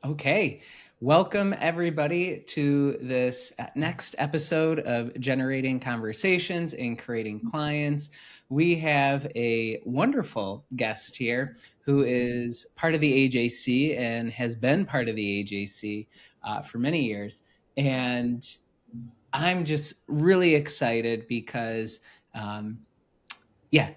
Okay. Welcome, everybody, to this next episode of Generating Conversations and Creating Clients. We have a wonderful guest here who is part of the AJC and has been part of the AJC for many years. And I'm just really excited because, yeah,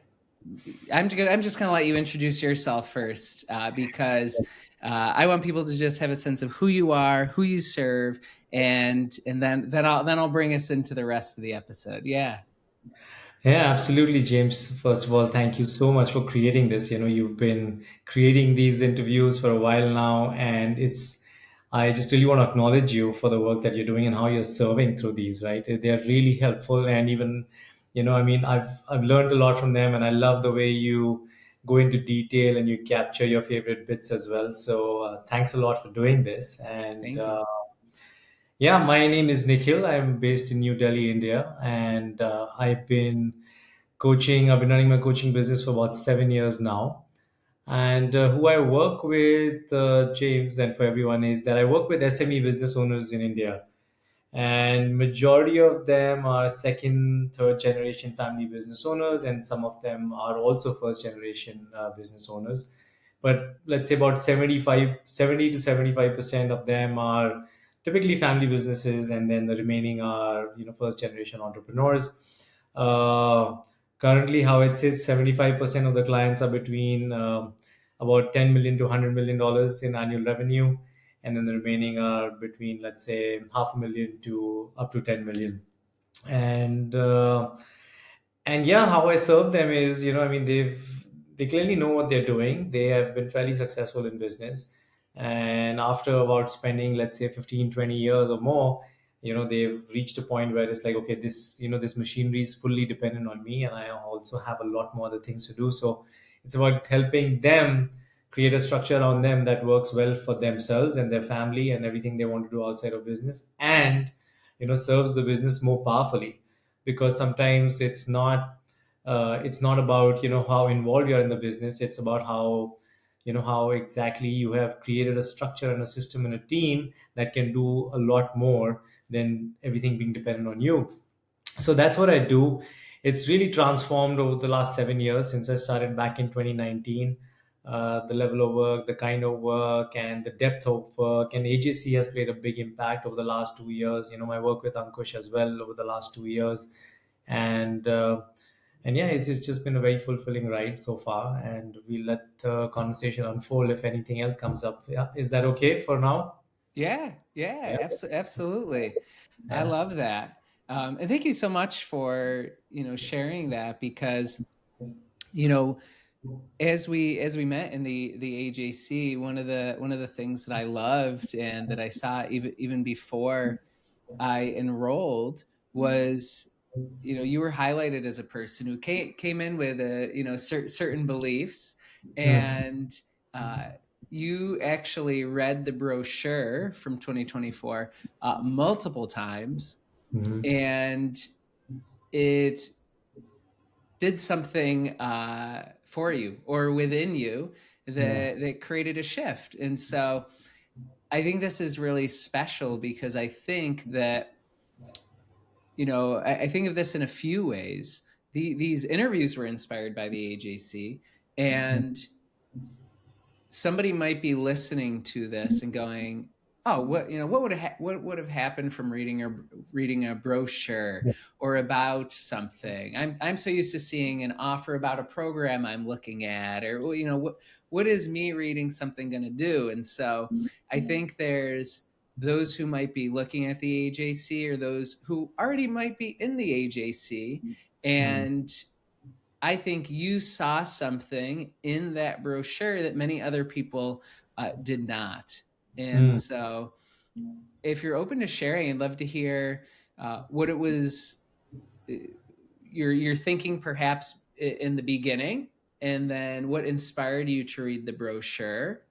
I'm just gonna let you introduce yourself first because I want people to just have a sense of who you are, who you serve, and then I'll bring us into the rest of the episode. Yeah, Yeah, absolutely, James. First of all, thank you so much for creating this. You've been creating these interviews for a while now, and I just really want to acknowledge you for the work that you're doing and how you're serving through these, right? They're really helpful. And even, I've learned a lot from them, and I love the way you go into detail and you capture your favorite bits as well. So, thanks a lot for doing this. And, thank you. yeah, my name is Nikhil. I'm based in New Delhi, India, and I've been running my coaching business for about 7 years now. And who I work with, James, and for everyone, is that I work with SME business owners in India. And majority of them are second, third generation family business owners, and some of them are also first generation business owners. But let's say about 70 to 75% of them are typically family businesses, and then the remaining are first generation entrepreneurs. uh, Currently, how it says, 75% of the clients are between about 10 million to 100 million dollars in annual revenue, and then the remaining are between, let's say, half a million to up to 10 million. And yeah, how I serve them is, they clearly know what they're doing. They have been fairly successful in business, and after about spending, let's say, 15, 20 years or more, they've reached a point where it's like, okay, this machinery is fully dependent on me, and I also have a lot more other things to do. So it's about helping them create a structure around them that works well for themselves and their family and everything they want to do outside of business, and serves the business more powerfully. Because sometimes it's not about how involved you're in the business. It's about how exactly you have created a structure and a system and a team that can do a lot more than everything being dependent on you. So that's what I do. It's really transformed over the last 7 years since I started back in 2019. The level of work, the kind of work, and the depth of work, and AJC has played a big impact over the last 2 years. My work with Ankush as well over the last 2 years, and yeah, it's just been a very fulfilling ride so far. And we let the conversation unfold if anything else comes up. Yeah, is that okay for now? Yeah, yeah, Yeah. absolutely. I Yeah. love that, and thank you so much for sharing that because you know as we met in the AJC, one of the things that I loved and that I saw even before I enrolled was you were highlighted as a person who came in with a certain beliefs, Mm. and uh, you actually read the brochure from 2024 multiple times, Mhm. and it did something for you or within you Yeah. that created a shift. And so I think this is really special because I think that I think of this in a few ways. These interviews were inspired by the AJC, and somebody might be listening to this and going, "Oh, what would have happened from reading a brochure or about something? I'm so used to seeing an offer about a program I'm looking at, or what is me reading something going to do?" And so I think there's those who might be looking at the AJC or those who already might be in the AJC, Mm. and I think you saw something in that brochure that many other people did not. And Mm. so, if you're open to sharing, I'd love to hear what it was uh, you're thinking perhaps in the beginning, and then what inspired you to read the brochure,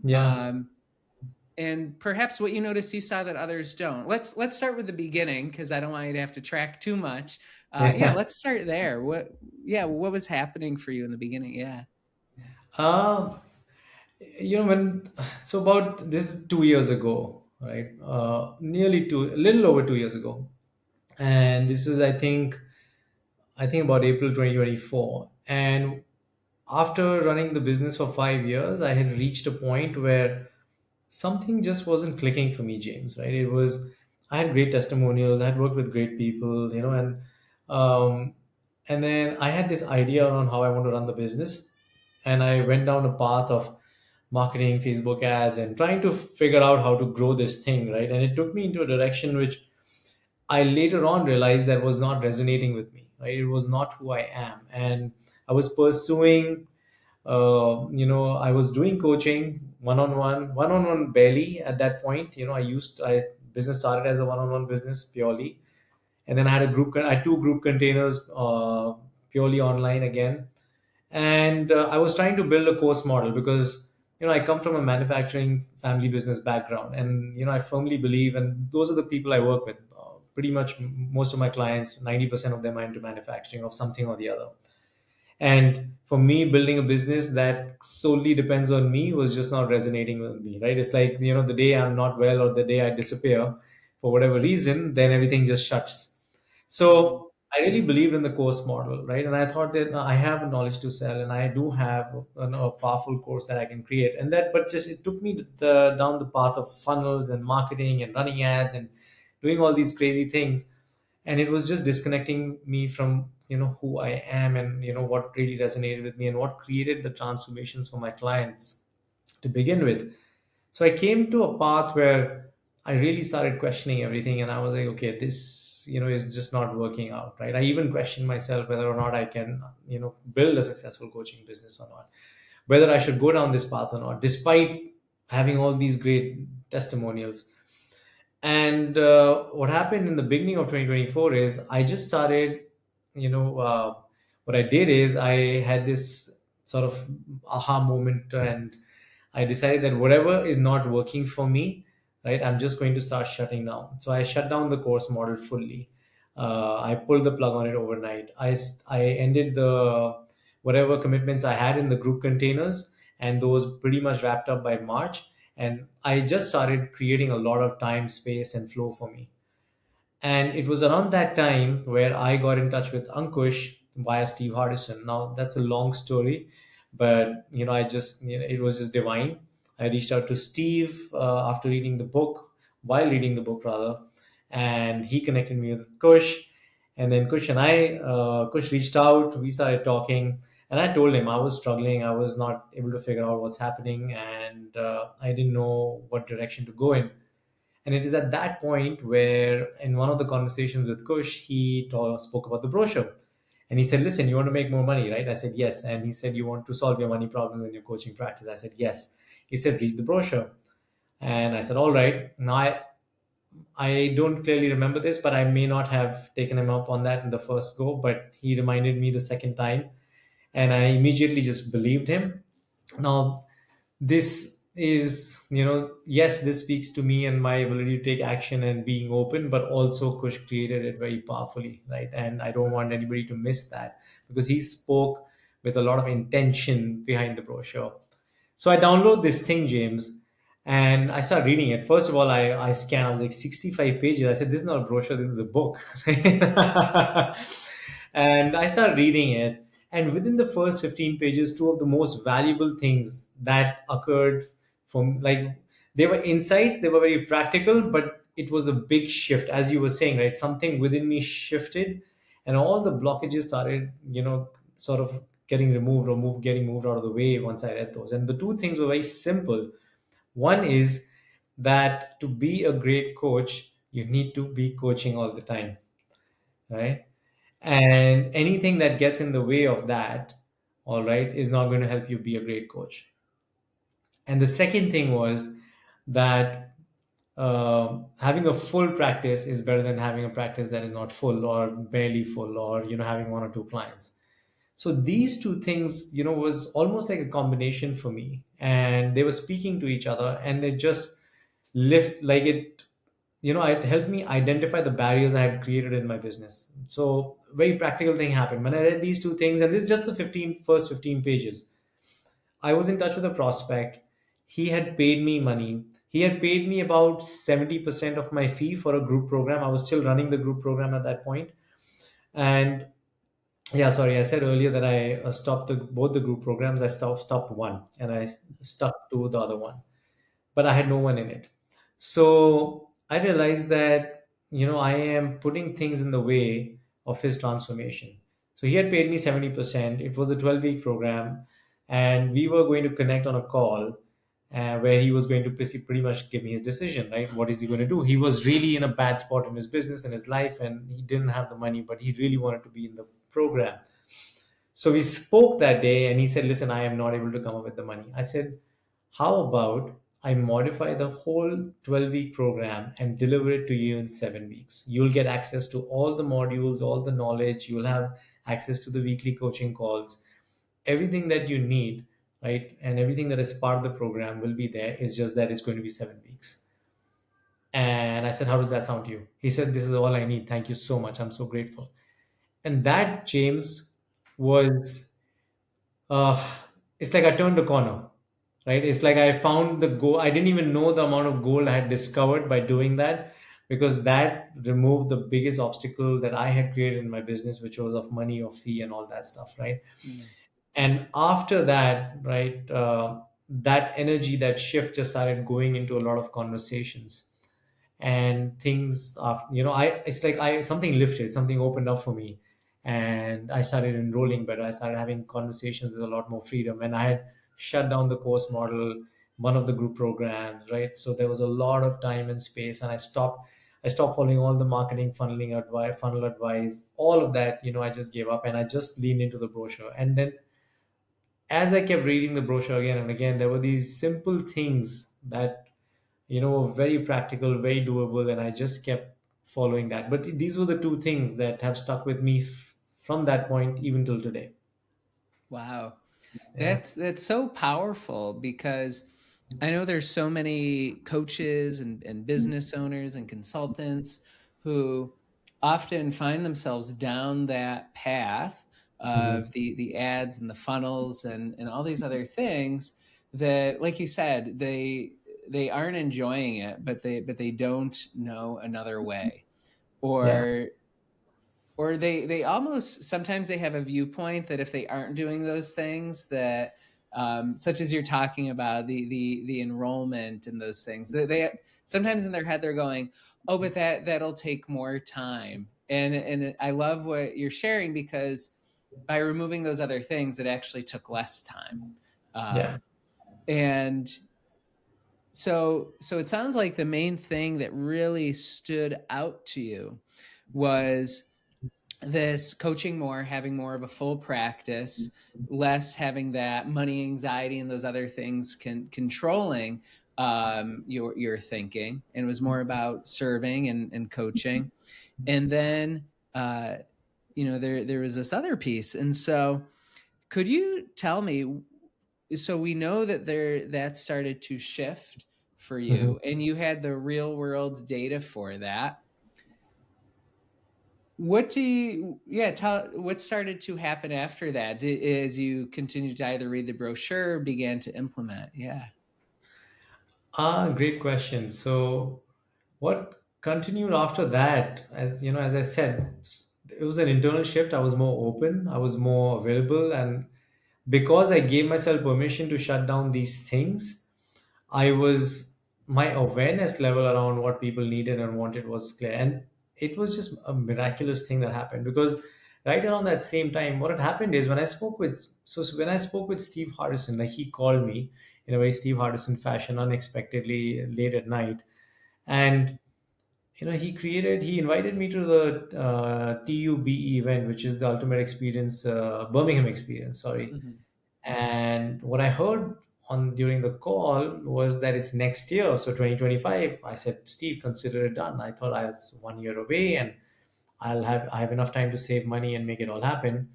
Yeah. um, and perhaps what you noticed you saw that others don't. Let's start with the beginning because I don't want you to have to track too much. Yeah, Yeah. let's start there. What was happening for you in the beginning? Yeah. Uh, when so about this is 2 years ago, right? Nearly two, a little over 2 years ago, and this is I think about April 2024. And after running the business for 5 years, I had reached a point where something just wasn't clicking for me, James. Right? It was I had great testimonials, I had worked with great people, um, and then I had this idea on how I want to run the business, and I went down a path of marketing, Facebook ads, and trying to figure out how to grow this thing, right? And it took me into a direction which I later on realized that was not resonating with me, right? It was not who I am. And I was pursuing, I was doing coaching one on one barely at that point. Business started as a one on one business purely. And then I had two group containers, purely online again. And I was trying to build a course model because I come from a manufacturing family business background, and I firmly believe, and those are the people I work with. Pretty much most of my clients, 90% of them are into manufacturing of something or the other. And for me, building a business that solely depends on me was just not resonating with me, right? It's like, the day I'm not well or the day I disappear for whatever reason, then everything just shuts. So I really believed in the course model, right? And I thought that I have knowledge to sell, and I do have a powerful course that I can create. And that, but just it took me down the path of funnels and marketing and running ads and doing all these crazy things, and it was just disconnecting me from who I am, and what really resonated with me and what created the transformations for my clients to begin with. So I came to a path where I really started questioning everything, and I was like, okay, this is just not working out, right? I even questioned myself whether or not I can build a successful coaching business or not, whether I should go down this path or not, despite having all these great testimonials. And what happened in the beginning of 2024 is I just started, what I did is I had this sort of aha moment, and I decided that whatever is not working for me, right, I'm just going to start shutting down. So I shut down the course model fully. I pulled the plug on it overnight. I ended the whatever commitments I had in the group containers, and those pretty much wrapped up by March. And I just started creating a lot of time, space, and flow for me. And it was around that time where I got in touch with Ankush via Steve Hardison. Now that's a long story, but I just it was just divine. I reached out to Steve after reading the book, while reading the book rather, and he connected me with Kush. And then Kush reached out. We started talking, and I told him I was struggling. I was not able to figure out what's happening, and I didn't know what direction to go in. And it is at that point where, in one of the conversations with Kush, spoke about the brochure. And he said, listen, you want to make more money, right? I said, yes. And he said, you want to solve your money problems in your coaching practice? I said, yes. He said, read the brochure. And I said, all right. Now, I don't clearly remember this, but I may not have taken him up on that in the first go. But he reminded me the second time. And I immediately just believed him. Now, this is, yes, this speaks to me and my ability to take action and being open, but also Kush created it very powerfully, right? And I don't want anybody to miss that, because he spoke with a lot of intention behind the brochure. So I download this thing, James, and I start reading it. First of all, I scan. I was like 65 pages. I said, "This is not a brochure. This is a book." And I start reading it. And within the first 15 pages, two of the most valuable things that occurred from, like, they were insights. They were very practical, but it was a big shift, as you were saying, right? Something within me shifted, and all the blockages started, sort of getting moved out of the way once I read those. And the two things were very simple. One is that to be a great coach, you need to be coaching all the time, right? And anything that gets in the way of that, all right, is not going to help you be a great coach. And the second thing was that having a full practice is better than having a practice that is not full or barely full, or having one or two clients. So these two things, was almost like a combination for me, and they were speaking to each other, and it just lift like it it helped me identify the barriers I had created in my business. So very practical thing happened when I read these two things, and this is just the first 15 pages. I was in touch with a prospect, he had paid me money. He had paid me about 70% of my fee for a group program. I was still running the group program at that point. And yeah, sorry, I said earlier that I stopped both the group programs. I stopped one and I stuck to the other one, but I had no one in it. So I realized that, I am putting things in the way of his transformation. So he had paid me 70%. It was a 12-week program, and we were going to connect on a call where he was going to pretty much give me his decision, right? What is he going to do? He was really in a bad spot in his business and his life, and he didn't have the money, but he really wanted to be in the program. So we spoke that day, and he said, "Listen, I am not able to come up with the money." I said, "How about I modify the whole 12-week program and deliver it to you in 7 weeks? You'll get access to all the modules, all the knowledge, you'll have access to the weekly coaching calls, everything that you need, right? And everything that is part of the program will be there. It's just that it's going to be 7 weeks." And I said, "How does that sound to you?" He said, "This is all I need. Thank you so much. I'm so grateful." And that, James, was uh, it's like I turned a corner, right? It's like I found the goal. I didn't even know the amount of gold I had discovered by doing that, because that removed the biggest obstacle that I had created in my business, which was of money, of fee, and all that stuff, right? Mm. And after that, right, that energy, that shift just started going into a lot of conversations, and things are, I it's like I something lifted, something opened up for me, and I started enrolling better. I started having conversations with a lot more freedom, and I had shut down the course model, one of the group programs, right? So there was a lot of time and space, and I stopped following all the marketing funneling advice, funnel advice, all of that. I just gave up, and I just leaned into the brochure. And then as I kept reading the brochure again and again, there were these simple things that, very practical, very doable, and I just kept following that. But these were the two things that have stuck with me from that point even till today. Wow. Yeah. That's so powerful because I know there's so many coaches and business owners and consultants who often find themselves down that path Mhm. of the ads and the funnels and all these other things that, like you said, they aren't enjoying it, but they don't know another way. Yeah. Or they almost sometimes they have a viewpoint that if they aren't doing those things that such as you're talking about the enrollment and those things they sometimes in their head they're going, oh, but that'll take more time, and I love what you're sharing because by removing those other things it actually took less time. Yeah. And so it sounds like the main thing that really stood out to you was this coaching more, having more of a full practice, less having that money anxiety and those other things controlling your thinking, and it was more about serving and coaching. And then there was this other piece, and so could you tell me? So we know that that started to shift for Mhm. you, and you had the real world data for that. What do you, yeah, tell what started to happen after that as you continued to either read the brochure or began to implement? Yeah. Great question. So, what continued after that? As I said, it was an internal shift. I was more open. I was more available, and because I gave myself permission to shut down these things, I was my awareness level around what people needed and wanted was clear, and it was just a miraculous thing that happened. Because right around that same time, what had happened is when I spoke with Steve Hardison, like he called me in a very Steve Hardison fashion, unexpectedly late at night, and he invited me to the TUBE event, which is the Ultimate Experience, Birmingham Experience. Sorry. Mhm. And what I heard on during the call was that it's next year, so 2025. I said, "Steve, consider it done." I thought I was 1 year away, and I have enough time to save money and make it all happen.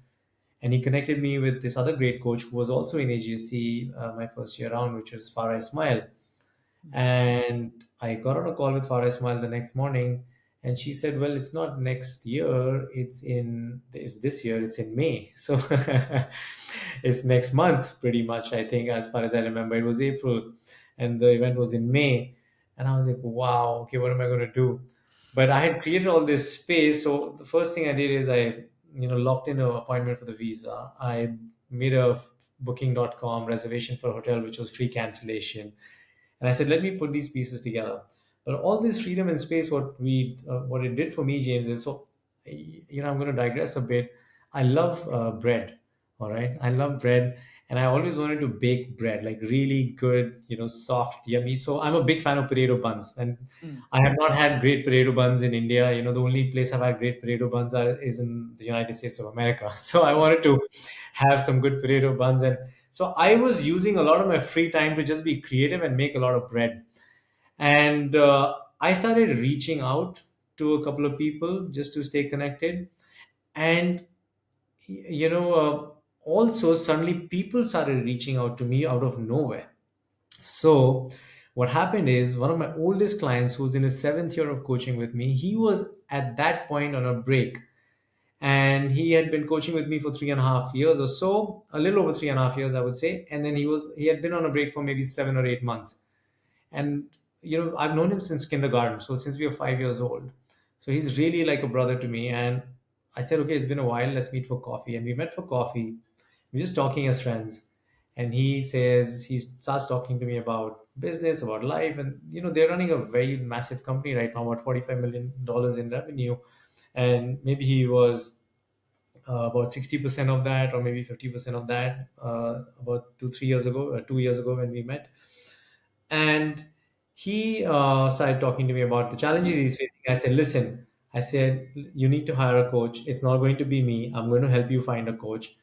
And he connected me with this other great coach who was also in AGSC my first year round, which was Farah Ismail. And I got on a call with Farah Ismail the next morning, and she said, "Well, it's not next year; it's this year. It's in May, so it's next month, pretty much. I think, as far as I remember, it was April." and the event was in May. And I was like, wow, okay, what am I going to do? But I had created all this space. So the first thing I did is I, locked in an appointment for the visa. I made a booking.com reservation for a hotel, which was free cancellation. And I said, let me put these pieces together. But all this freedom and space, what it did for me, James, is so, I'm going to digress a bit. I love bread. All right. I love bread. And I always wanted to bake bread, like really good, soft, yummy. So I'm a big fan of potato buns. And Mm. I have not had great potato buns in India. The only place I've had great potato buns is in the United States of America. So I wanted to have some good potato buns. And so I was using a lot of my free time to just be creative and make a lot of bread. And I started reaching out to a couple of people just to stay connected. And, also suddenly people started reaching out to me out of nowhere. So what happened is one of my oldest clients who's in his seventh year of coaching with me, he was at that point on a break, and he had been coaching with me for 3.5 years or so, a little over 3.5 years, I would say. And then he had been on a break for maybe 7 or 8 months. And I've known him since kindergarten, so since we were 5 years old. So he's really like a brother to me. And I said, okay, it's been a while, let's meet for coffee. And we met for coffee. We're just talking as friends. And he starts talking to me about business, about life. And they're running a very massive company right now, about $45 million in revenue. And maybe he was about 60% of that, or maybe 50% of that, about 2 3 years ago, 2 years ago when we met. And he started talking to me about the challenges he's facing. I said, listen, I said, you need to hire a coach. It's not going to be me. I'm going to help you find a coach,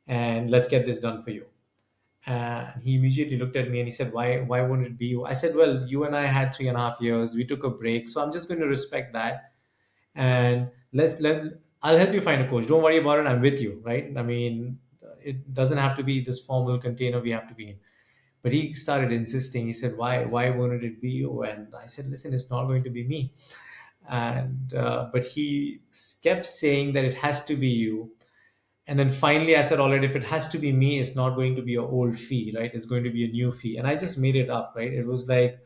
and let's get this done for you. And he immediately looked at me and he said, why wouldn't it be you? I said, well, you and I had 3.5 years. We took a break. So I'm just going to respect that. And I'll help you find a coach. Don't worry about it. I'm with you. Right. I mean, it doesn't have to be this formal container we have to be in. But he started insisting. He said, why wouldn't it be you? And I said, listen, it's not going to be me. And but he kept saying that it has to be you. And then finally I said, all right, if it has to be me, it's not going to be an old fee, right? It's going to be a new fee. And I just made it up, right? It was like,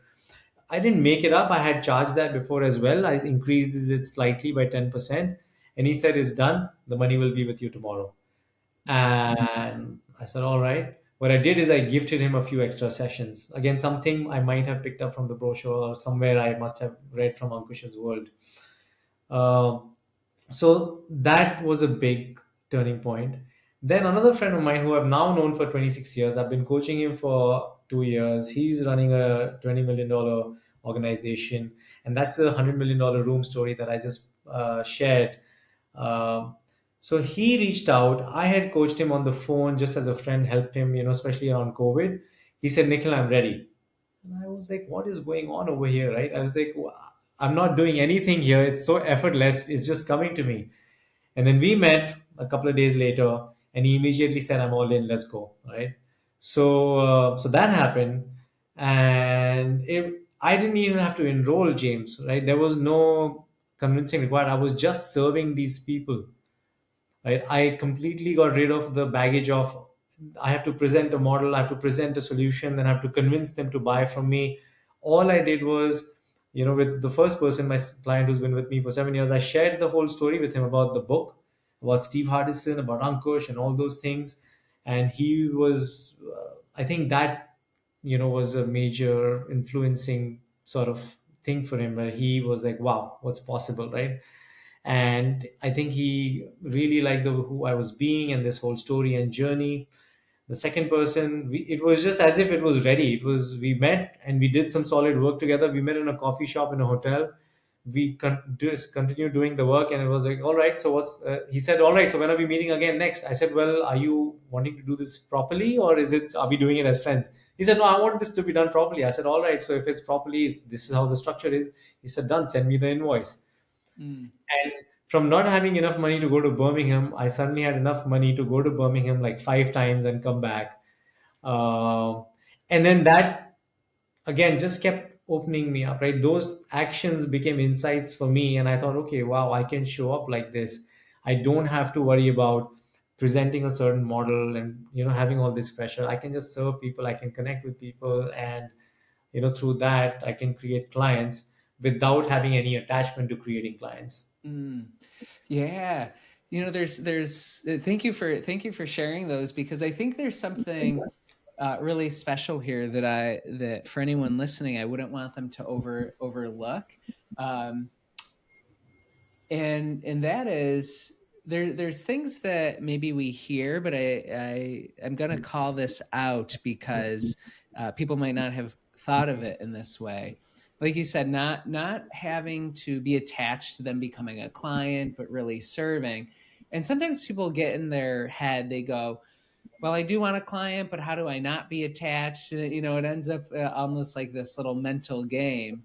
I didn't make it up. I had charged that before as well. I increased it slightly by 10%. And he said, it's done. The money will be with you tomorrow. And I said, all right. What I did is I gifted him a few extra sessions. Again, something I might have picked up from the brochure, or somewhere I must have read from Ankush's world. Um, so that was a big turning point. Then another friend of mine who I've now known for 26 years, I've been coaching him for 2 years. He's running a $20 million organization. And that's the $100 million room story that I just shared. Um, so he reached out. I had coached him on the phone just as a friend, helped him, especially around COVID. He said, Nikhil, I'm ready. And I was like, what is going on over here, right? I was like, I'm not doing anything here. It's so effortless. It's just coming to me. And then we met a couple of days later, and he immediately said, I'm all in, let's go, right? So that happened. And I didn't even have to enroll James, right? There was no convincing required. I was just serving these people, right? I completely got rid of the baggage of I have to present a model, I have to present a solution, then I have to convince them to buy from me. All I did was, with the first person, my client who's been with me for 7 years, I shared the whole story with him about the book, about Steve Hardison, about Ankush, and all those things. And he was, I think that, was a major influencing sort of thing for him, where he was like, wow, what's possible, right? And I think he really liked who I was being and this whole story and journey. The second person, it was just as if it was ready. It was We met and we did some solid work together. We met in a coffee shop in a hotel. We just continued doing the work, and it was like, all right. So what's he said, all right. So when are we meeting again next? I said, well, are you wanting to do this properly, or are we doing it as friends? He said, no, I want this to be done properly. I said, all right. So if it's properly, this is how the structure is. He said, done. Send me the invoice. Mm. And from not having enough money to go to Birmingham, I suddenly had enough money to go to Birmingham like 5 times and come back. Uh, and then that again just kept opening me up, right? Those actions became insights for me. And I thought, okay, wow, I can show up like this. I don't have to worry about presenting a certain model and having all this pressure. I can just serve people, I can connect with people, and through that I can create clients without having any attachment to creating clients. Mm. Yeah. There's thank you for sharing those, because I think there's something really special here that for anyone listening, I wouldn't want them to overlook. Um, and that is, there's things that maybe we hear, but I'm going to call this out because people might not have thought of it in this way. Like you said, not having to be attached to them becoming a client, but really serving. And sometimes people get in their head, they go, well, I do want a client, but how do I not be attached? And, it ends up almost like this little mental game.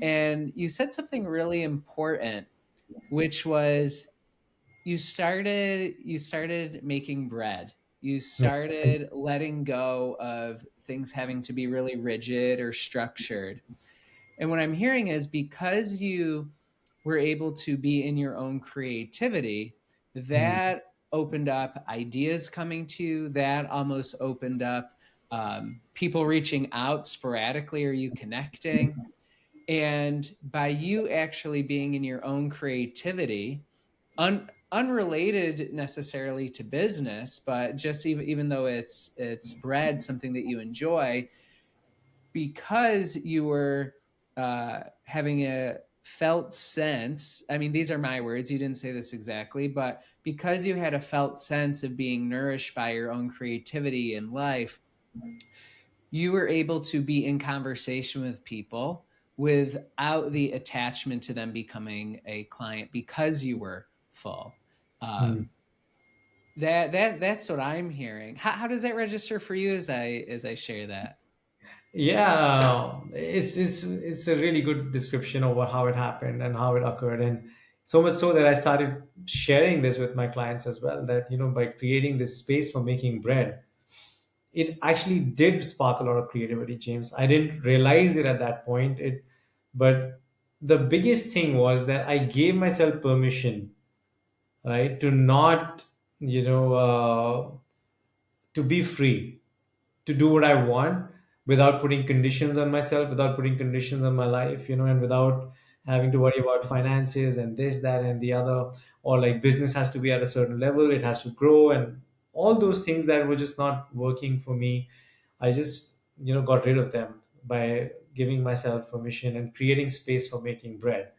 And you said something really important, which was you started making bread. You started letting go of things having to be really rigid or structured. And what I'm hearing is, because you were able to be in your own creativity, Hmm. that opened up ideas coming to you, that almost opened up people reaching out sporadically, or you connecting. And by you actually being in your own creativity, unrelated necessarily to business, but just even though it's bread, something that you enjoy, because you were having a felt sense. I mean, these are my words, you didn't say this exactly, but because you had a felt sense of being nourished by your own creativity in life, you were able to be in conversation with people without the attachment to them becoming a client, because you were full. Hmm. um, that's what I'm hearing. How does that register for you as I share that? Yeah, it's a really good description of how it happened and how it occurred, and so much so that I started sharing this with my clients as well. That by creating this space for making bread, it actually did spark a lot of creativity, James. I didn't realize it at that point. But the biggest thing was that I gave myself permission, right, to not, to be free, to do what I want without putting conditions on myself, without putting conditions on my life, and without having to worry about finances and this, that, and the other, or like business has to be at a certain level, it has to grow, and all those things that were just not working for me. I just, got rid of them by giving myself permission and creating space for making bread.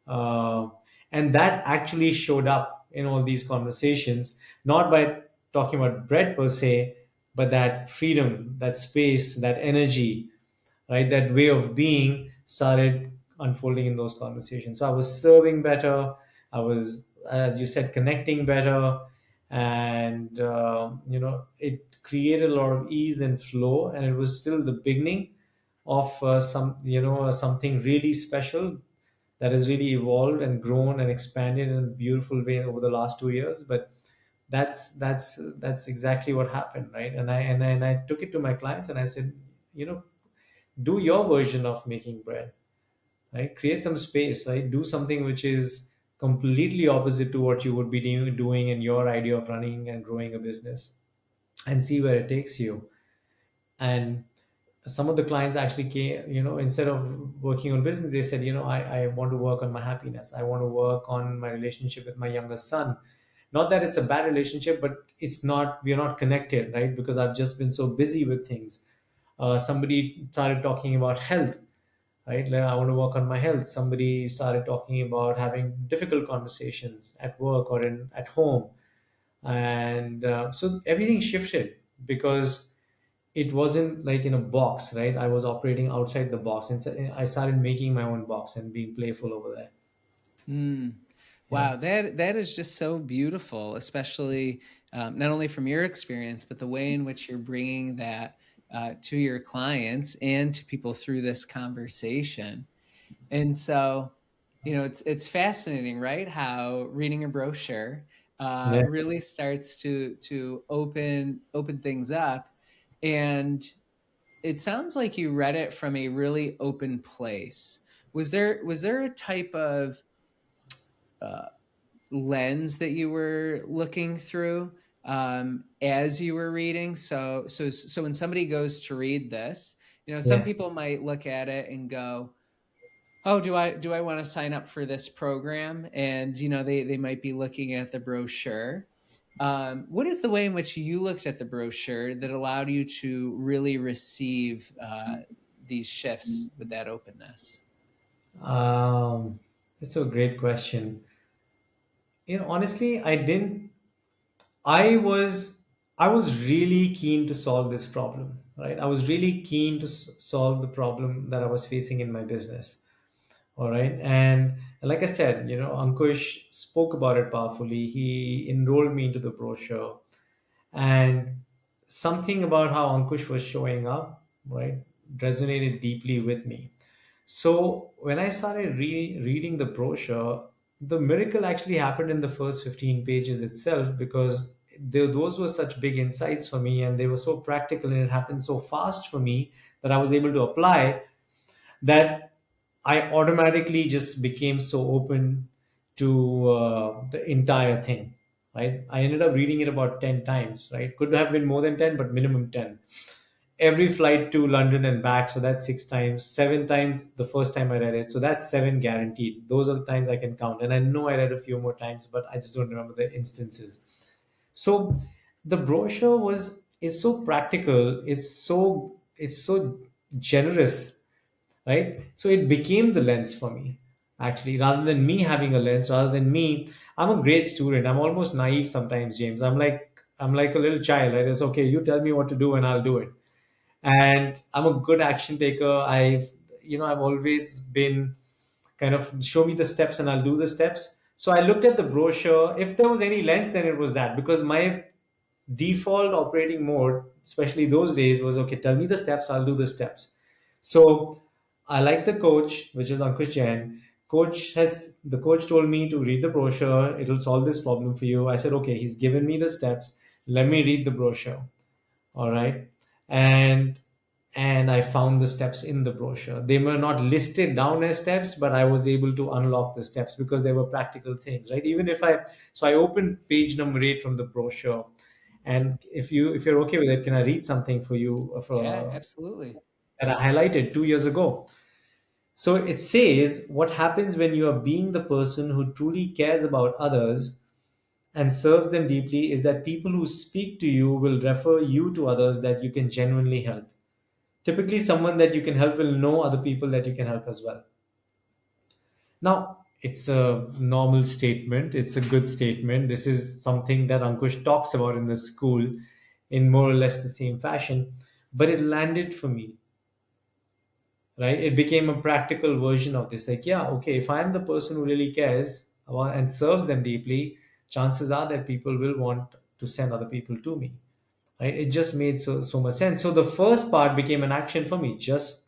Uh, and that actually showed up in all these conversations, not by talking about bread per se, but that freedom, that space, that energy, right? That way of being started unfolding in those conversations. So I was serving better. I was, as you said, connecting better. And, it created a lot of ease and flow. And it was still the beginning of something really special that has really evolved and grown and expanded in a beautiful way over the last 2 years. But that's exactly what happened, right? And I took it to my clients and I said, do your version of making bread, right? Create some space, right? Do something which is completely opposite to what you would be doing in your idea of running and growing a business, and see where it takes you. And some of the clients actually came, instead of working on business, they said, I want to work on my happiness. I want to work on my relationship with my youngest son. Not that it's a bad relationship, but we are not connected, right? Because I've just been so busy with things. Somebody started talking about health, right? Like, I want to work on my health. Somebody started talking about having difficult conversations at work or at home. And so everything shifted because it wasn't like in a box, right? I was operating outside the box, and so I started making my own box and being playful over there. Hmm. Yeah. Wow, that is just so beautiful, especially not only from your experience, but the way in which you're bringing that to your clients and to people through this conversation. And so, it's fascinating, right? How reading a brochure Yeah. really starts to open things up. And it sounds like you read it from a really open place. Was there a type of uh, lens that you were looking through as you were reading? So when somebody goes to read this, Some Yeah. people might look at it and go, oh, do I want to sign up for this program? And they might be looking at the brochure. What is the way in which you looked at the brochure that allowed you to really receive these shifts with that openness? Um, it's a great question. Honestly, I was I was really keen to solve this problem, right? I was really keen to solve the problem that I was facing in my business. All right. And like I said, Ankush spoke about it powerfully. He enrolled me into the brochure, and something about how Ankush was showing up, right, resonated deeply with me. So when I started reading the brochure, the miracle actually happened in the first 15 pages itself, because those were such big insights for me, and they were so practical, and it happened so fast for me that I was able to apply, that I automatically just became so open to the entire thing. Right? I ended up reading it about 10 times. Right? Could have been more than 10, but minimum 10. Every flight to London and back, so that's 6 times. 7 times the first time I read it, so that's seven guaranteed. Those are the times I can count, and I know I read a few more times, but I just don't remember the instances. So the brochure was is so practical. It's so generous, right? So it became the lens for me, actually, rather than me having a lens, rather than me. I'm a great student. I'm almost naive sometimes, James. I'm like a little child, right? It's okay. You tell me what to do, and I'll do it. And I'm a good action taker. I've always been kind of show me the steps and I'll do the steps. So I looked at the brochure. If there was any lens, then it was that, because my default operating mode, especially those days, was okay, tell me the steps, I'll do the steps. So I like the coach, which is Ankush Jain. The coach told me to read the brochure, it'll solve this problem for you. I said, okay, he's given me the steps, let me read the brochure. All right. And I found the steps in the brochure. They were not listed down as steps, but I was able to unlock the steps because they were practical things, right? Even if I so I opened page number 8 from the brochure, and if you're okay with it, can I read something for you Yeah, absolutely. that I highlighted 2 years ago? So it says, what happens when you are being the person who truly cares about others and serves them deeply is that people who speak to you will refer you to others that you can genuinely help. Typically, someone that you can help will know other people that you can help as well. Now, it's a normal statement, it's a good statement. This is something that Ankush talks about in the school in more or less the same fashion, but it landed for me, right? It became a practical version of this. Like, yeah, okay, if I'm the person who really cares about and serves them deeply, chances are that people will want to send other people to me. Right? It just made so much sense. So the first part became an action for me. Just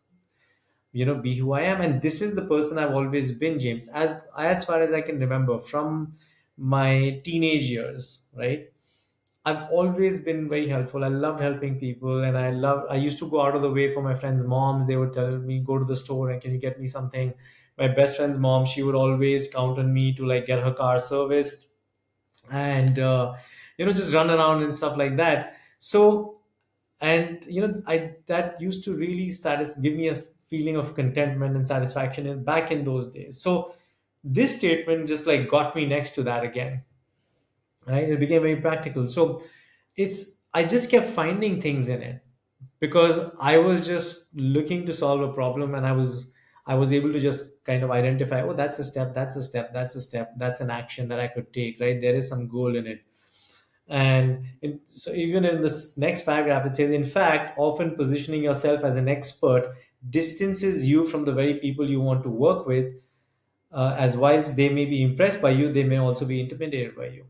be who I am, and this is the person I've always been, James, as far as I can remember from my teenage years. Right? I've always been very helpful. I loved helping people, and I used to go out of the way for my friends' moms. They would tell me, go to the store and can you get me something. My best friend's mom, she would always count on me to like get her car serviced, and just run around and stuff like that. So, and I that used to really give me a feeling of contentment and satisfaction back in those days. So this statement just like got me next to that again, right? It became very practical. So I just kept finding things in it because I was just looking to solve a problem, and I was able to just kind of identify, oh, that's a step, that's a step, that's a step, that's an action that I could take, right? There is some goal in it. And so even in this next paragraph, it says, in fact, often positioning yourself as an expert distances you from the very people you want to work with, as whilst they may be impressed by you, they may also be intimidated by you.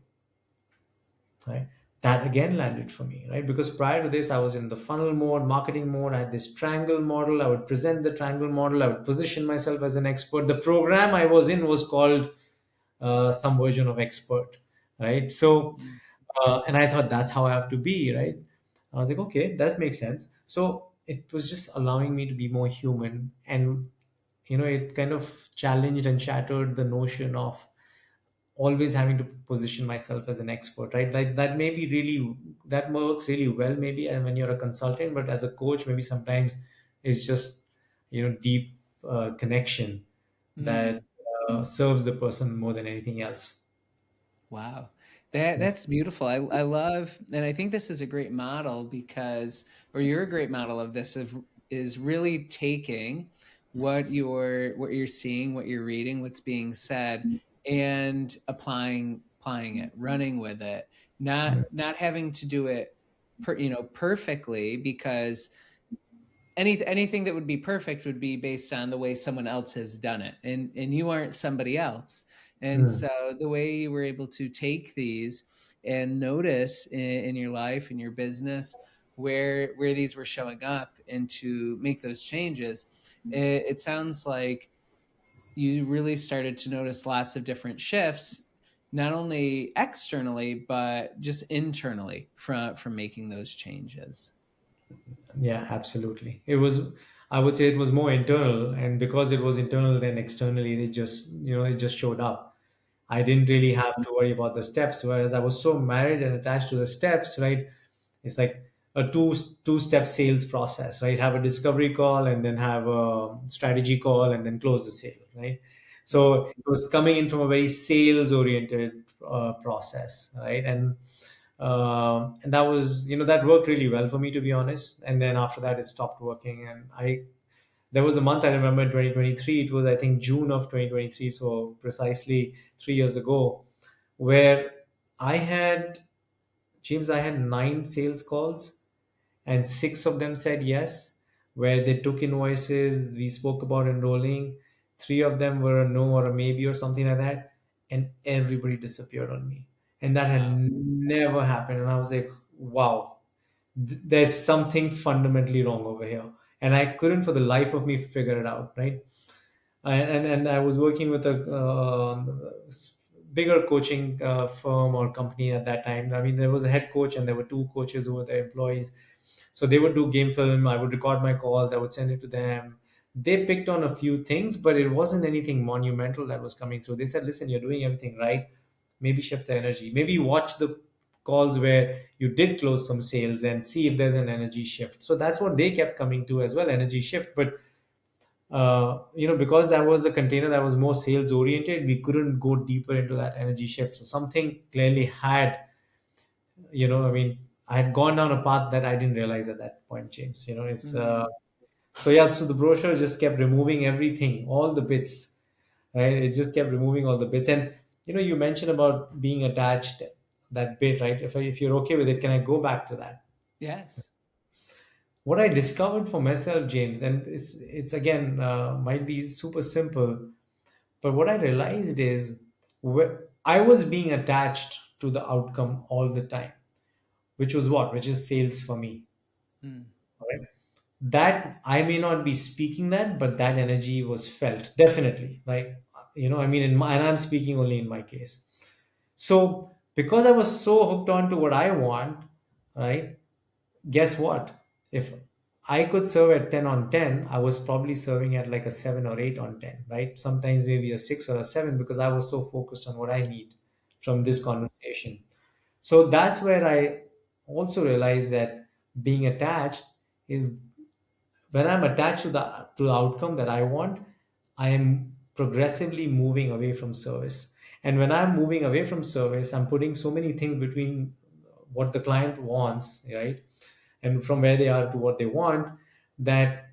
Right? That again landed for me, right? Because prior to this, I was in the funnel mode, marketing mode. I had this triangle model. I would present the triangle model. I would position myself as an expert. The program I was in was called some version of expert, right? So, and I thought that's how I have to be, right? I was like, okay, that makes sense. So it was just allowing me to be more human, and it kind of challenged and shattered the notion of always having to position myself as an expert, right? Like that may be really that works really well maybe and when you're a consultant, but as a coach maybe sometimes It's just, deep connection that Mm. serves the person more than anything else. Wow. That's beautiful. I love, and I think this is a great model because, or you're a great model of this, of is really taking what you're seeing, what you're reading, what's being said, and applying it, running with it, not having to do it perfectly, because anything that would be perfect would be based on the way someone else has done it, and you aren't somebody else. And Mm. so the way you were able to take these and notice in your life, in your business, where these were showing up, and to make those changes, it sounds like you really started to notice lots of different shifts, not only externally but just internally, from making those changes. Yeah, absolutely. I would say it was more internal, and because it was internal, then externally, it just showed up. I didn't really have to worry about the steps, whereas I was so married and attached to the steps, right? It's like a two-step sales process, right? Have a discovery call, and then have a strategy call, and then close the sale, right? So it was coming in from a very sales oriented process, right? And that was, that worked really well for me, to be honest. And then after that, it stopped working, and I there was a month I remember in 2023. It was, I think, June of 2023, so precisely 3 years ago, where I had James, I had 9 sales calls, and 6 of them said yes, where they took invoices. We spoke about enrolling. 3 of them were a no or a maybe or something like that, and everybody disappeared on me. And that had Wow. never happened. And I was like, wow, there's something fundamentally wrong over here. And I couldn't for the life of me figure it out, right? And I was working with a bigger coaching firm or company at that time. I mean, there was a head coach and there were 2 coaches who were the employees. So they would do game film. I would record my calls. I would send it to them. They picked on a few things, but it wasn't anything monumental that was coming through. They said, "Listen, you're doing everything right. Maybe shift the energy. Maybe watch the calls where you did close some sales and see if there's an energy shift." So that's what they kept coming to as well, energy shift. But because that was a container that was more sales oriented, we couldn't go deeper into that energy shift. So something clearly had, I mean, I had gone down a path that I didn't realize at that point, James. It's Mm. so yeah. So the brochure just kept removing everything, all the bits, right? It just kept removing all the bits. And you mentioned about being attached, that bit, right? If you're okay with it, can I go back to that? Yes. What I discovered for myself, James, and it's again, might be super simple. But what I realized is, I was being attached to the outcome all the time, which was what? Which is sales for me. Mm. All right. That I may not be speaking that, but that energy was felt definitely. Like, I mean, and I'm speaking only in my case. So because I was so hooked on to what I want, right? Guess what? If I could serve at 10 on 10, I was probably serving at like a 7 or 8 on 10, right? Sometimes maybe a 6 or a 7, because I was so focused on what I need from this conversation. So that's where I also realized that being attached is, when I'm attached to the outcome that I want, I am progressively moving away from service. And when I'm moving away from service, I'm putting so many things between what the client wants, right? And from where they are to what they want, that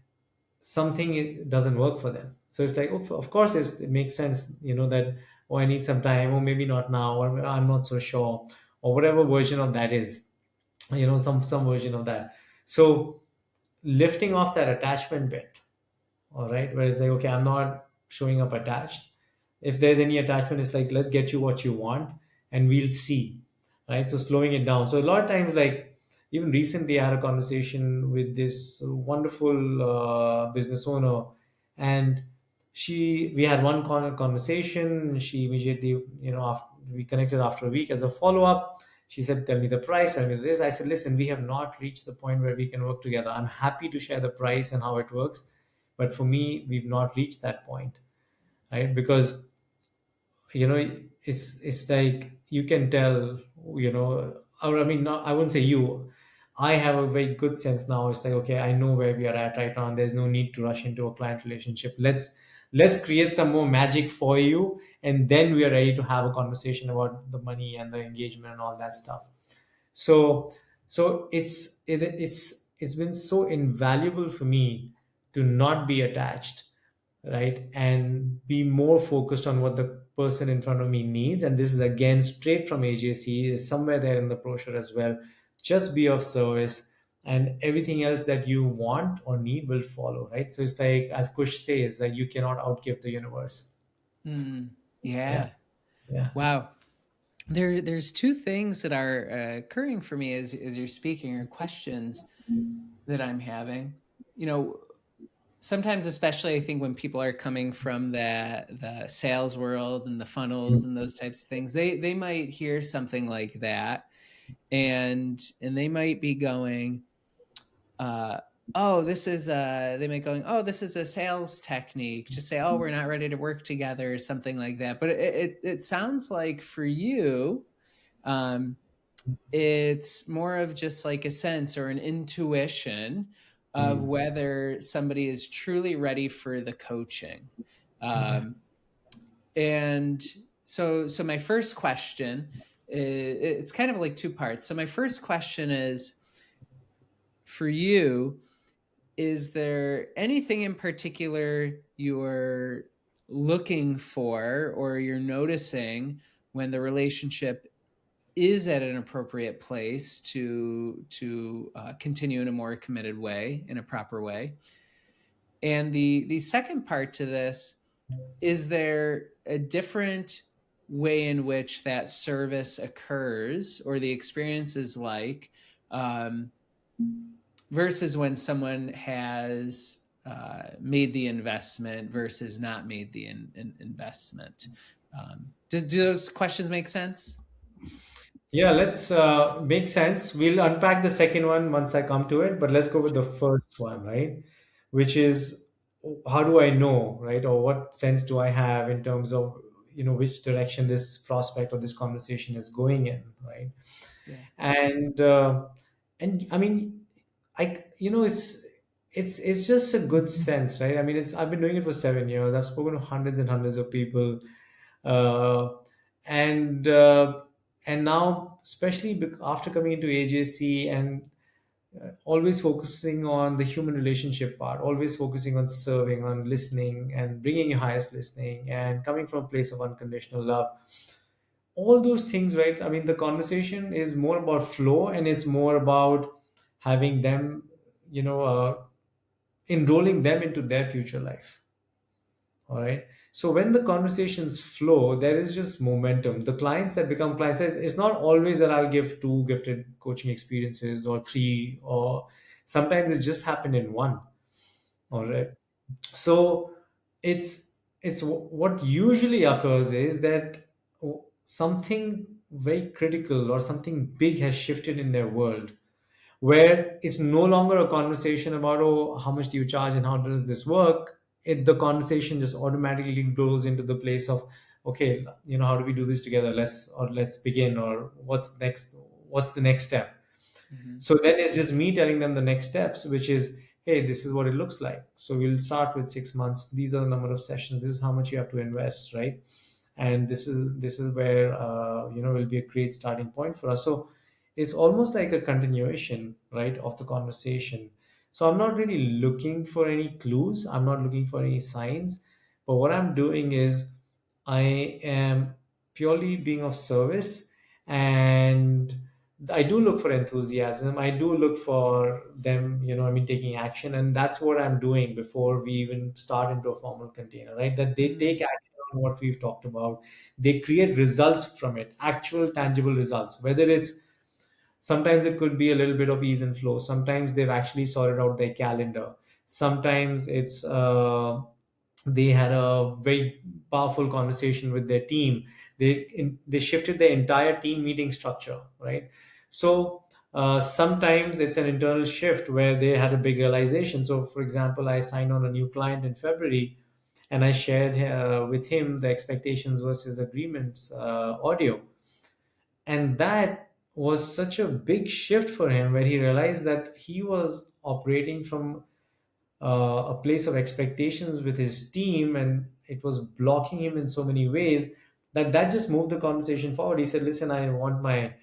something doesn't work for them. So it's like, of course, it makes sense, that, oh, I need some time, or maybe not now, or I'm not so sure, or whatever version of that is, some version of that. So lifting off that attachment bit, all right, where it's like, okay, I'm not showing up attached. If there's any attachment, it's like, let's get you what you want, and we'll see, right? So slowing it down. So a lot of times, like, even recently I had a conversation with this wonderful business owner, and we had one conversation. She immediately, after we connected after a week as a follow-up, she said, tell me the price, tell me this. I said, listen, we have not reached the point where we can work together. I'm happy to share the price and how it works, but for me, we've not reached that point, right? Because it's like, you can tell, or I mean, not, I wouldn't say you. I have a very good sense now. It's like, okay, I know where we are at right now, and there's no need to rush into a client relationship. Let's create some more magic for you, and then we are ready to have a conversation about the money and the engagement and all that stuff. So it's been so invaluable for me to not be attached, right, and be more focused on what the person in front of me needs. And this is again straight from AJC, is somewhere there in the brochure as well. Just be of service, and everything else that you want or need will follow, right? So it's like, as Kush says, that you cannot outgive the universe. Mm, Yeah, yeah. yeah. Wow. There's two things that are occurring for me as you're speaking, or questions that I'm having. You know, sometimes, especially I think when people are coming from the sales world and the funnels and those types of things, they might hear something like that, and they might be going, uh, oh, this is they might going, oh, this is a sales technique. Just say, oh, we're not ready to work together, or something like that. But it sounds like for you, um, it's more of just like a sense or an intuition of Mm. whether somebody is truly ready for the coaching. Yeah. Um, and so my first question, it's kind of like two parts. So my first question is, for you, is there anything in particular you're looking for or you're noticing when the relationship is at an appropriate place to continue in a more committed way, in a proper way? And the second part to this, is there a different way in which that service occurs or the experience is like, um, versus when someone has made the investment versus not made the investment? Do those questions make sense? Yeah, let's make sense. We'll unpack the second one once I come to it, but let's go with the first one, right? Which is, how do I know, right? Or what sense do I have in terms of, which direction this prospect or this conversation is going in, right? Yeah. And and I mean, it's just a good sense, right? I mean, it's I've been doing it for 7 years. I've spoken to hundreds and hundreds of people, uh, and uh, and now, especially after coming into AJC, and always focusing on the human relationship part, always focusing on serving, on listening, and bringing your highest listening, and coming from a place of unconditional love. All those things, right? I mean, the conversation is more about flow, and it's more about having them, enrolling them into their future life. All right. So when the conversations flow, there is just momentum. The clients that become clients, it's not always that I'll give two gifted coaching experiences or three, or sometimes it just happened in one. All right. So it's what usually occurs is that something very critical or something big has shifted in their world, where it's no longer a conversation about, oh, how much do you charge and how does this work. The conversation just automatically goes into the place of, okay, how do we do this together, let's begin, or what's the next step. Hmm. So then it's just me telling them the next steps, which is, hey, this is what it looks like. So we'll start with 6 months. These are the number of sessions. This is how much you have to invest, right? And this is where will be a great starting point for us. So it's almost like a continuation, right, of the conversation. So I'm not really looking for any clues. I'm not looking for any signs. But what I'm doing is I am purely being of service, and I do look for enthusiasm. I do look for them, taking action. And that's what I'm doing before we even start into a formal container, right? That they take action on what we've talked about. They create results from it, actual tangible results, whether it's, sometimes it could be a little bit of ease and flow. Sometimes they've actually sorted out their calendar. Sometimes it's they had a very powerful conversation with their team. They shifted their entire team meeting structure, right? So sometimes it's an internal shift where they had a big realization. So for example, I signed on a new client in February, and I shared with him the expectations versus agreements audio, and that was such a big shift for him, where he realized that he was operating from a place of expectations with his team, and it was blocking him in so many ways that just moved the conversation forward. He said, listen, I want my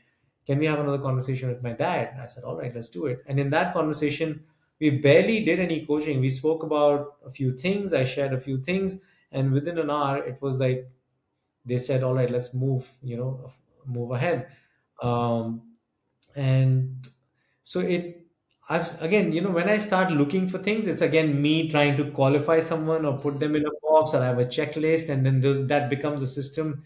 can we have another conversation with my dad? I said, all right, let's do it. And in that conversation, we barely did any coaching. We spoke about a few things, I shared a few things, and within an hour it was like they said, all right, let's move ahead. Um, and so I've again, when I start looking for things, it's again me trying to qualify someone or put them in a box, or I have a checklist, and then those that becomes a system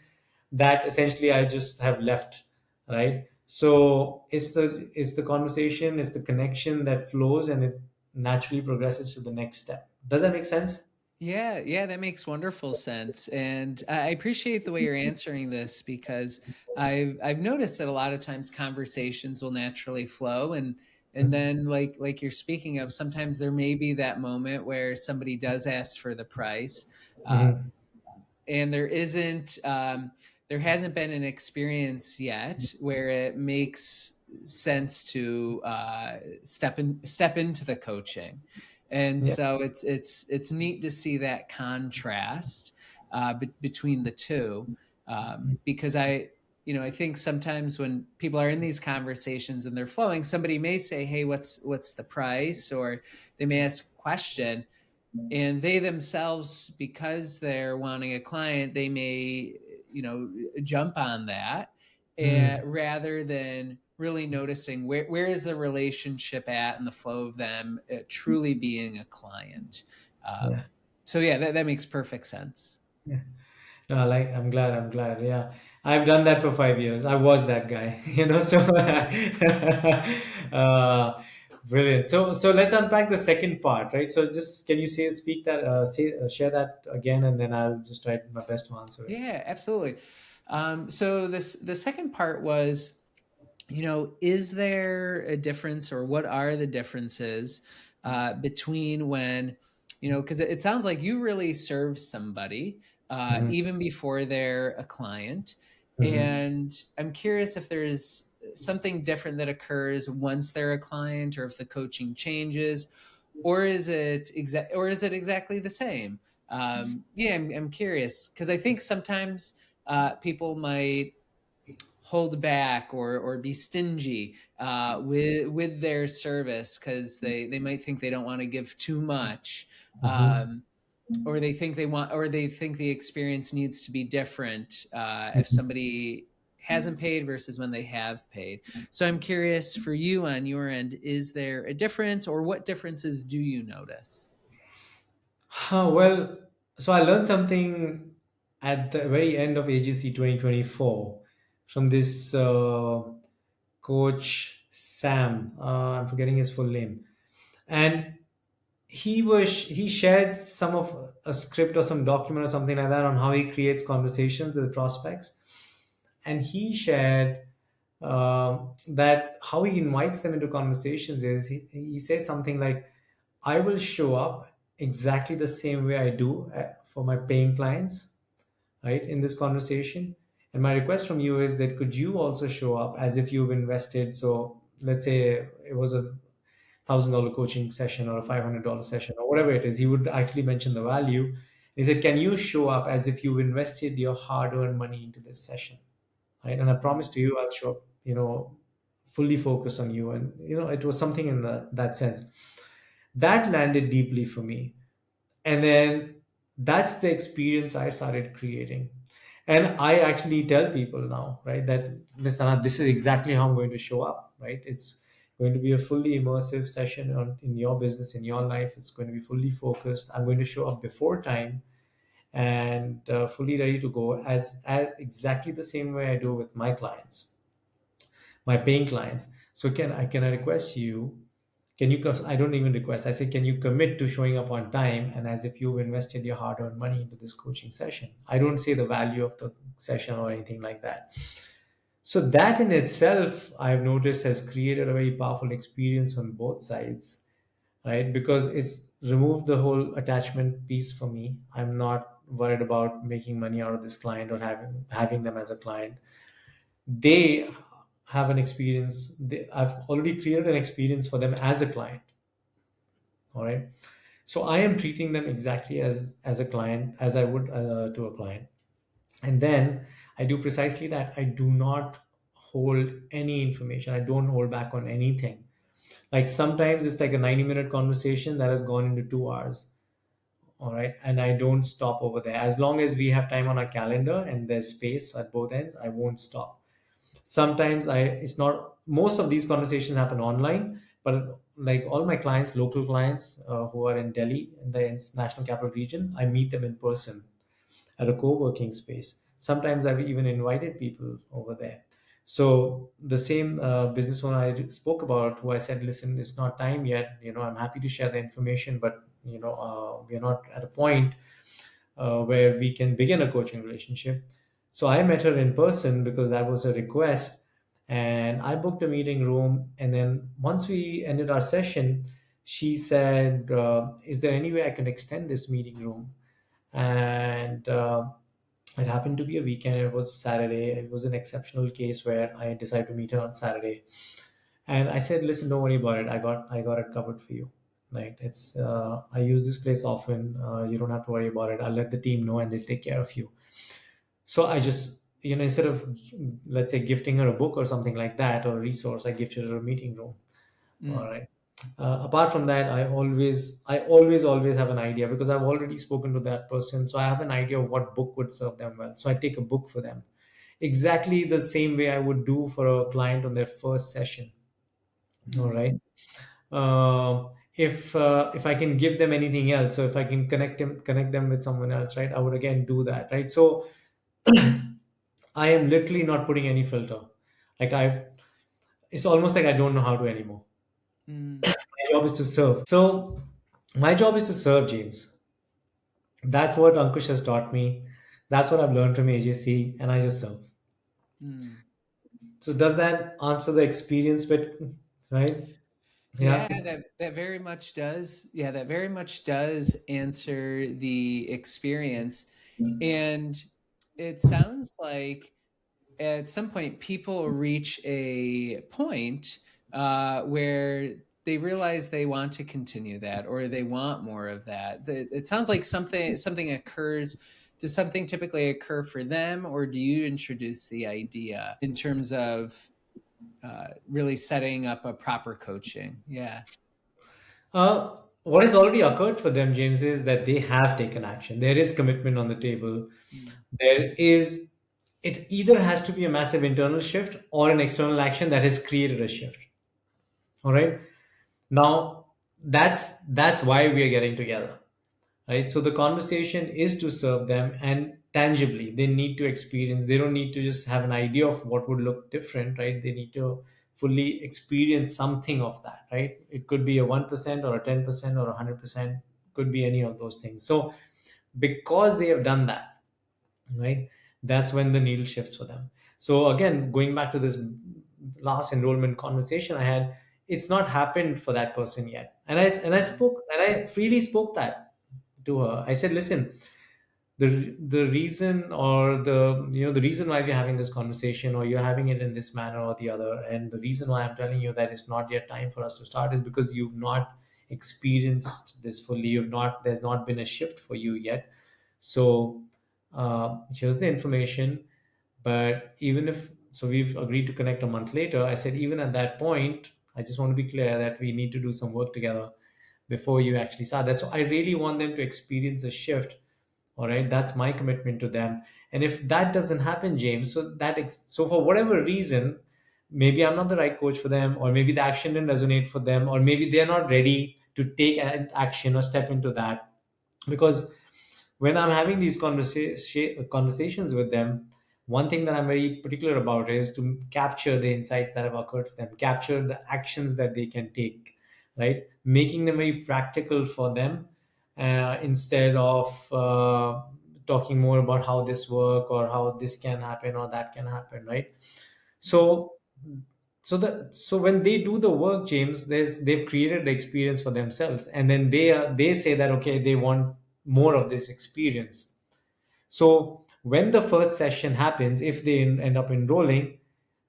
that essentially I just have left, right? So it's the conversation, it's the connection that flows, and it naturally progresses to the next step. Does that make sense? Yeah, yeah, that makes wonderful sense. And I appreciate the way you're answering this because I've noticed that a lot of times conversations will naturally flow, and Mhm. then like you're speaking of, sometimes there may be that moment where somebody does ask for the price. Uh, Mhm. and there hasn't been an experience yet where it makes sense to step into the coaching, and Yeah. so it's neat to see that contrast between the two, because I think sometimes when people are in these conversations and they're flowing, somebody may say, hey, what's the price, or they may ask a question, and they themselves, because they're wanting a client, they may jump on that, Mhm. rather than really noticing where is the relationship at and the flow of them truly being a client. Yeah. So yeah, that makes perfect sense. Yeah. No, I'm glad. I'm glad. Yeah, I've done that for 5 years. I was that guy, So, brilliant. So let's unpack the second part, right? So, just can you share that again, and then I'll just try my best to answer it. Yeah, absolutely. So the second part was, is there a difference, or what are the differences between when, because it sounds like you really serve somebody Hmm. even before they're a client. Hmm. And I'm curious if there's something different that occurs once they're a client, or if the coaching changes, or is it exactly the same? Yeah, I'm curious because I think sometimes people might hold back, or be stingy with their service, because they might think they don't want to give too much, Hmm. or they think the experience needs to be different if somebody hasn't paid versus when they have paid. So I'm curious, for you on your end, is there a difference, or what differences do you notice? Well, so I learned something at the very end of AGC 2024 from this coach Sam. I'm forgetting his full name, and he shared some of a script or some document or something like that on how he creates conversations with prospects, and he shared that how he invites them into conversations is he says something like, I will show up exactly the same way I do for my paying clients, right, in this conversation. And my request from you is that could you also show up as if you've invested. So let's say it was $1,000 coaching session or a $500 session or whatever it is. He would actually mention the value. He said, can you show up as if you've invested your hard-earned money into this session, right? And I promise to you, I'll show up, fully focused on you. And it was something in that sense that landed deeply for me. And then that's the experience I started creating. And I actually tell people now, right, that listen, this is exactly how I'm going to show up, right? It's going to be a fully immersive session in your business, in your life. It's going to be fully focused. I'm going to show up before time and fully ready to go as exactly the same way I do with my clients, my paying clients. So can I request you? Can you? I don't even request. I say, can you commit to showing up on time and as if you've invested your hard-earned money into this coaching session? I don't say the value of the session or anything like that. So that in itself, I've noticed, has created a very powerful experience on both sides, right? Because it's removed the whole attachment piece for me. I'm not worried about making money out of this client or having them as a client. They have an experience. I've already created an experience for them as a client. All right. So I am treating them exactly as a client, as I would to a client. And then I do precisely that. I do not hold any information. I don't hold back on anything. Like sometimes it's like a 90-minute conversation that has gone into 2 hours. All right. And I don't stop over there. As long as we have time on our calendar and there's space at both ends, I won't stop. Sometimes it's not, most of these conversations happen online, but like all my clients, local clients who are in Delhi, in the National Capital Region, I meet them in person at a co-working space. Sometimes I've even invited people over there. So the same business owner I spoke about, who I said, listen, it's not time yet. I'm happy to share the information, but we're not at a point where we can begin a coaching relationship. So I met her in person because that was a request, and I booked a meeting room. And then once we ended our session, she said, "Is there any way I can extend this meeting room?" And it happened to be a weekend. It was Saturday. It was an exceptional case where I decided to meet her on Saturday. And I said, "Listen, don't worry about it. I got it covered for you. Right? It's I use this place often. You don't have to worry about it. I'll let the team know, and they'll take care of you." So I just, instead of, let's say, gifting her a book or something like that, or a resource, I gifted her a meeting room. All Mm. right. Apart from that, I always have an idea, because I've already spoken to that person. So I have an idea of what book would serve them well. So I take a book for them, exactly the same way I would do for a client on their first session. All Mm. right. If I can give them anything else, so if I can connect them with someone else, right, I would again do that, right? So I am literally not putting any filter. Like it's almost like I don't know how to anymore. Mm. My job is to serve. So my job is to serve, James. That's what Ankush has taught me. That's what I've learned from AJC, and I just serve. Mm. So does that answer the experience bit, right? Yeah, Yeah. that very much does. Yeah, that very much does answer the experience. And it sounds like at some point people reach a point where they realize they want to continue that, or they want more of that. It sounds like something occurs. Does something typically occur for them, or do you introduce the idea in terms of really setting up a proper coaching? Yeah. What has already occurred for them, James, is that they have taken action. There is commitment on the table. Mm. There is, it either has to be a massive internal shift or an external action that has created a shift. All right. Now, that's why we are getting together, right? So the conversation is to serve them, and tangibly they need to experience. They don't need to just have an idea of what would look different, right? They need to fully experience something of that, right? It could be a 1% or a 10% or 100%, could be any of those things. So because they have done that, right, that's when the needle shifts for them. So again, going back to this last enrollment conversation I had, it's not happened for that person yet. And I freely spoke that to her. I said, listen, the reason, or the reason why we're having this conversation, or you're having it in this manner or the other, and the reason why I'm telling you that it's not yet time for us to start, is because you've not experienced this fully. There's not been a shift for you yet. So here's the information. But even if, so we've agreed to connect a month later. I said, even at that point, I just want to be clear that we need to do some work together before you actually start that. So I really want them to experience a shift. All right, that's my commitment to them. And if that doesn't happen, James, so for whatever reason, maybe I'm not the right coach for them, or maybe the action didn't resonate for them, or maybe they're not ready to take action or step into that. Because when I'm having these conversations with them, one thing that I'm very particular about is to capture the insights that have occurred for them, capture the actions that they can take, right? Making them very practical for them, instead of talking more about how this work, or how this can happen or that can happen, right? So so when they do the work, James, they've created the experience for themselves, and then they say that, okay, they want more of this experience. So when the first session happens, if they end up enrolling,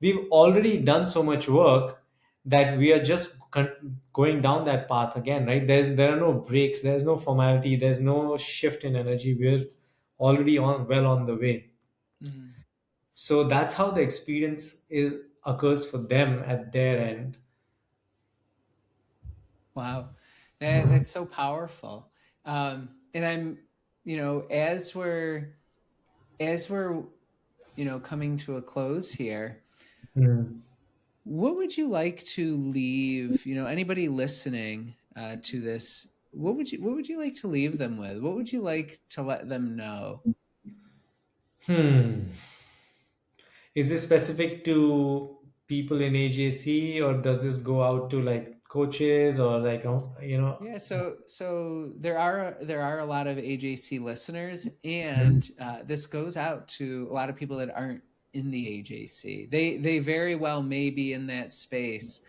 we've already done so much work that we are just going down that path again, right? There are no breaks, there's no formality, there's no shift in energy. We're already on the way. Mhm. So that's how the experience is occurs for them at their end. Wow, that's so powerful. And I'm, as we're coming to a close here, Hmm. what would you like to leave, anybody listening to this? What would you like to leave them with? What would you like to let them know? Hmm. Is this specific to people in AJC, or does this go out to like coaches or like Yeah, so there are a lot of AJC listeners, Mhm. and this goes out to a lot of people that aren't in the AJC. They very well may be in that space,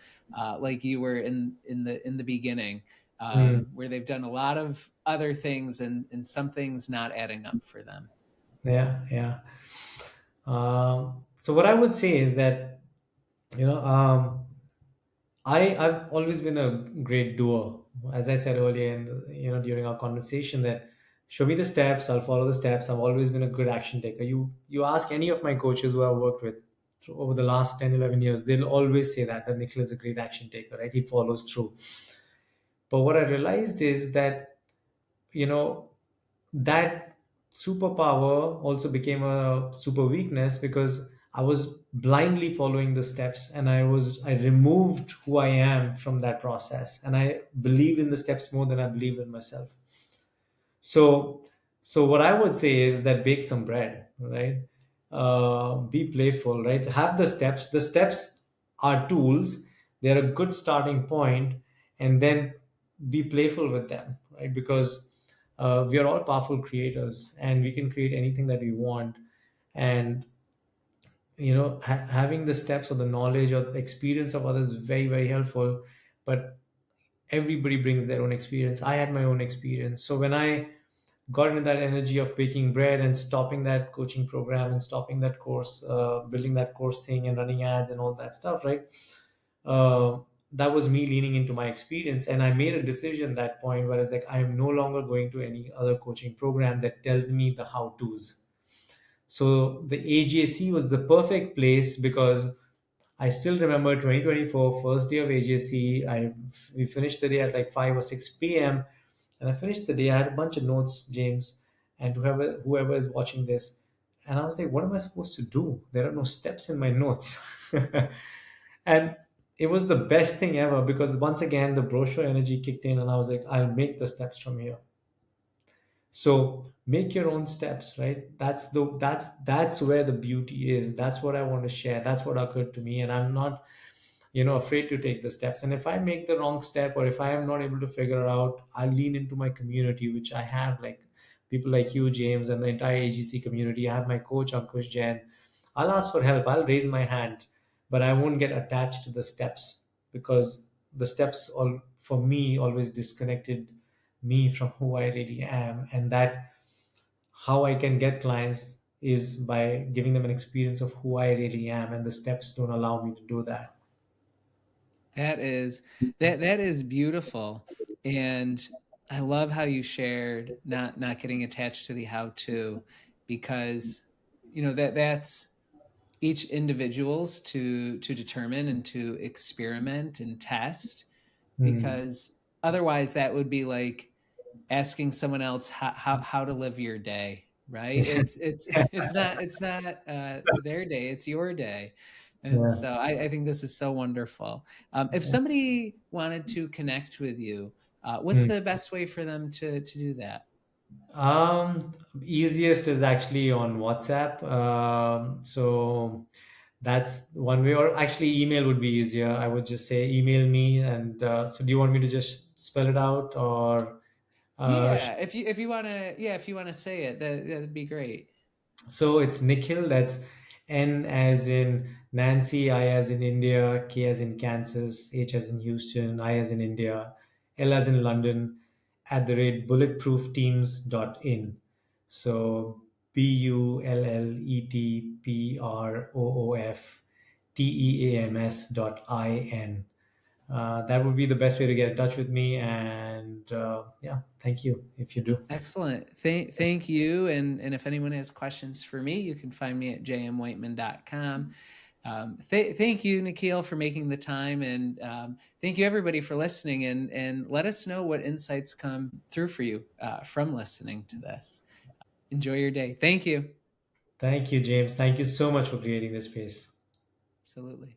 like you were in the beginning, Hmm. where they've done a lot of other things, and something's not adding up for them. Yeah, yeah. So what I would say is that you know I've always been a great doer. As I said earlier, in during our conversation, that show me the steps, I'll follow the steps. I've always been a good action taker. You ask any of my coaches who I've worked with over the last 10, 11 years, they'll always say that Nikhil is a great action taker, right? He follows through. But what I realized is that you know that superpower also became a super weakness because I was blindly following the steps, and I removed who I am from that process, and I believed in the steps more than I believed in myself. So, so what I would say is that bake some bread, right? Be playful, right? Have the steps. The steps are tools. They're a good starting point, and then be playful with them, right? Because we are all powerful creators, and we can create anything that we want. And having the steps or the knowledge or the experience of others is very, very helpful. But everybody brings their own experience. I had my own experience, so when I got into that energy of baking bread and stopping that coaching program and stopping that course, building that course thing and running ads and all that stuff, right? Uh, that was me leaning into my experience. And I made a decision at that point where I was like, I am no longer going to any other coaching program that tells me the how to's. So the AJC was the perfect place because I still remember 2024, first day of AJC. We finished the day at like 5 or 6 p.m. And I finished the day. I had a bunch of notes, James, and whoever is watching this. And I was like, what am I supposed to do? There are no steps in my notes. And it was the best thing ever because once again the brochure energy kicked in, and I was like, I'll make the steps from here. So make your own steps, right? That's where the beauty is. That's what I want to share. That's what occurred to me, and I'm not afraid to take the steps. And if I make the wrong step, or if I am not able to figure out, I'll lean into my community, which I have, like people like you, James, and the entire AGC community. I have my coach, Ankush Jain. I'll ask for help, I'll raise my hand, but I won't get attached to the steps, because the steps all for me always disconnected me from who I really am. And that how I can get clients is by giving them an experience of who I really am, and the steps don't allow me to do that. That is beautiful, and I love how you shared not getting attached to the how to, because that's each individual's to determine and to experiment and test, Hmm. because otherwise that would be like asking someone else how to live your day, right? It's not their day, it's your day. And Yeah. so I think this is so wonderful. If somebody wanted to connect with you, what's Hmm. the best way for them to do that? Easiest is actually on WhatsApp. So that's one way, or actually email would be easier. I would just say email me. And so do you want me to just spell it out, or Yeah, if you want to, yeah, if you want to say it, that'd be great. so it's Nikhil. That's N as in Nancy, I as in India, K as in Kansas, H as in Houston, I as in India, L as in London, at the rate bulletproofteams.in. So BULLETPROOF teams.in. That would be the best way to get in touch with me. And yeah, thank you if you do. Excellent. Thank you. And if anyone has questions for me, you can find me at jmwhiteman.com. Thank you, Nikhil, for making the time. And thank you, everybody, for listening. And let us know what insights come through for you from listening to this. Enjoy your day. Thank you. Thank you, James. Thank you so much for creating this space. Absolutely.